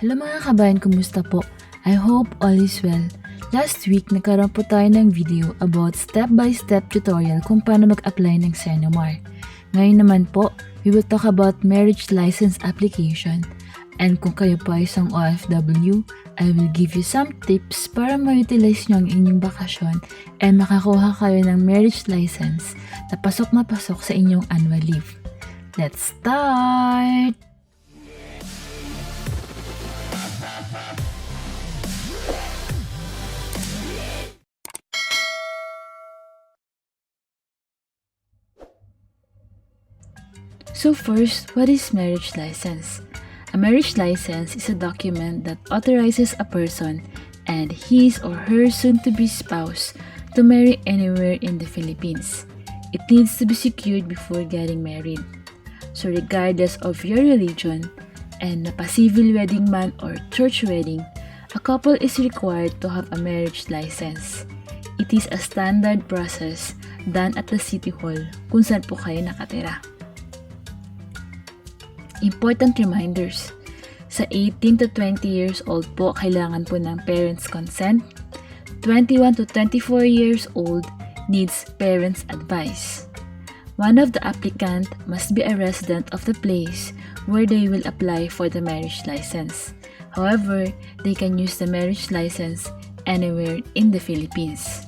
Hello mga kabayan, kumusta po? I hope all is well. Last week, nagkaroon po tayo ng video about step-by-step tutorial kung paano mag-apply ng Senomar. Ngayon naman po, we will talk about marriage license application. And kung kayo po ay isang OFW, I will give you some tips para ma-utilize nyo ang inyong bakasyon and makakuha kayo ng marriage license na pasok sa inyong annual leave. Let's start! So first, what is marriage license? A marriage license is a document that authorizes a person and his or her soon-to-be spouse to marry anywhere in the Philippines. It needs to be secured before getting married. So regardless of your religion, and a civil wedding man or church wedding, a couple is required to have a marriage license. It is a standard process done at the City Hall kung saan po kayo nakatira. Important reminders. Sa 18 to 20 years old po, kailangan po ng parents' consent. 21 to 24 years old needs parents' advice. One of the applicant must be a resident of the place where they will apply for the marriage license. However, they can use the marriage license anywhere in the Philippines.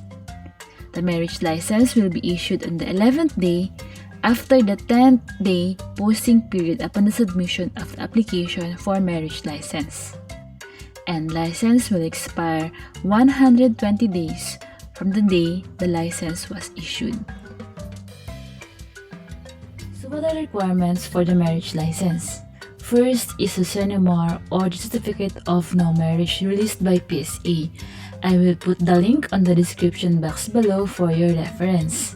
The marriage license will be issued on the 11th day after the 10th day posting period upon the submission of the application for marriage license. And license will expire 120 days from the day the license was issued. So what are the requirements for the marriage license? First is the Senomar or the Certificate of No Marriage released by PSA. I will put the link on the description box below for your reference.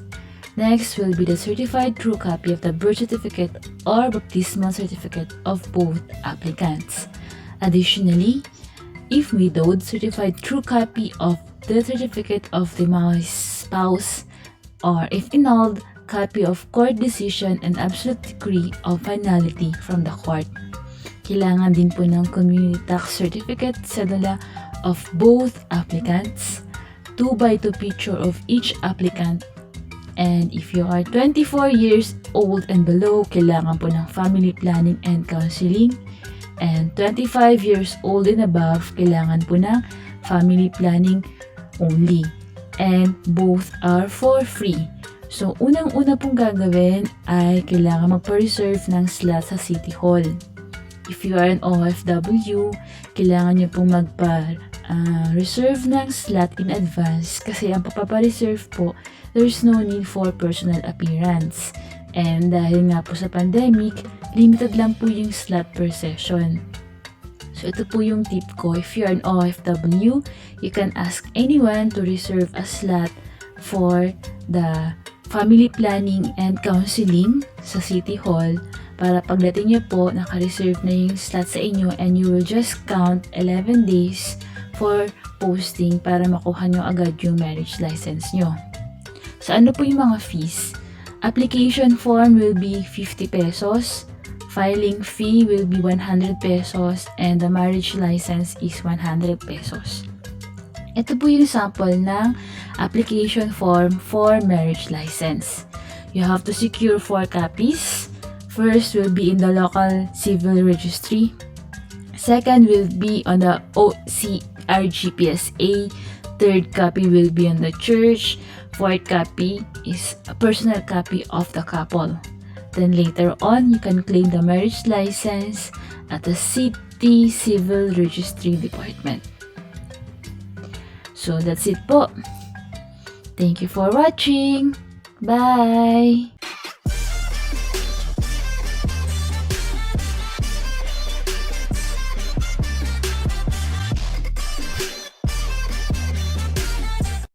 Next will be the certified true copy of the birth certificate or baptismal certificate of both applicants. Additionally, if widowed, certified true copy of the certificate of the spouse, or if annulled, copy of court decision and absolute decree of finality from the court. Kailangan din po ng community tax certificate, cedula of both applicants, 2x2 picture of each applicant. And if you are 24 years old and below, kailangan po ng family planning and counseling. And 25 years old and above, kailangan po ng family planning only. And both are for free. So, unang-una pong gagawin ay kailangan magpa-reserve ng slot sa City Hall. If you are an OFW, kailangan nyo pong reserve ng slot in advance kasi ang papareserve po, there's no need for personal appearance. And dahil nga po sa pandemic, limited lang po yung slot per session. So ito po yung tip ko. If you're an OFW, you can ask anyone to reserve a slot for the family planning and counseling sa City Hall para pagdating nyo po, naka-reserve na yung slot sa inyo and you will just count 11 days for posting para makuha nyo agad yung marriage license nyo. So ano po yung mga fees? Application form will be 50 pesos, filing fee will be 100 pesos, and the marriage license is 100 pesos. Ito po yung sample ng application form for marriage license. You have to secure 4 copies. First will be in the local civil registry. Second will be on the OCRGPSA. Third copy will be on the church. Fourth copy is a personal copy of the couple. Then later on, you can claim the marriage license at the City Civil Registry Department. So that's it po. Thank you for watching. Bye!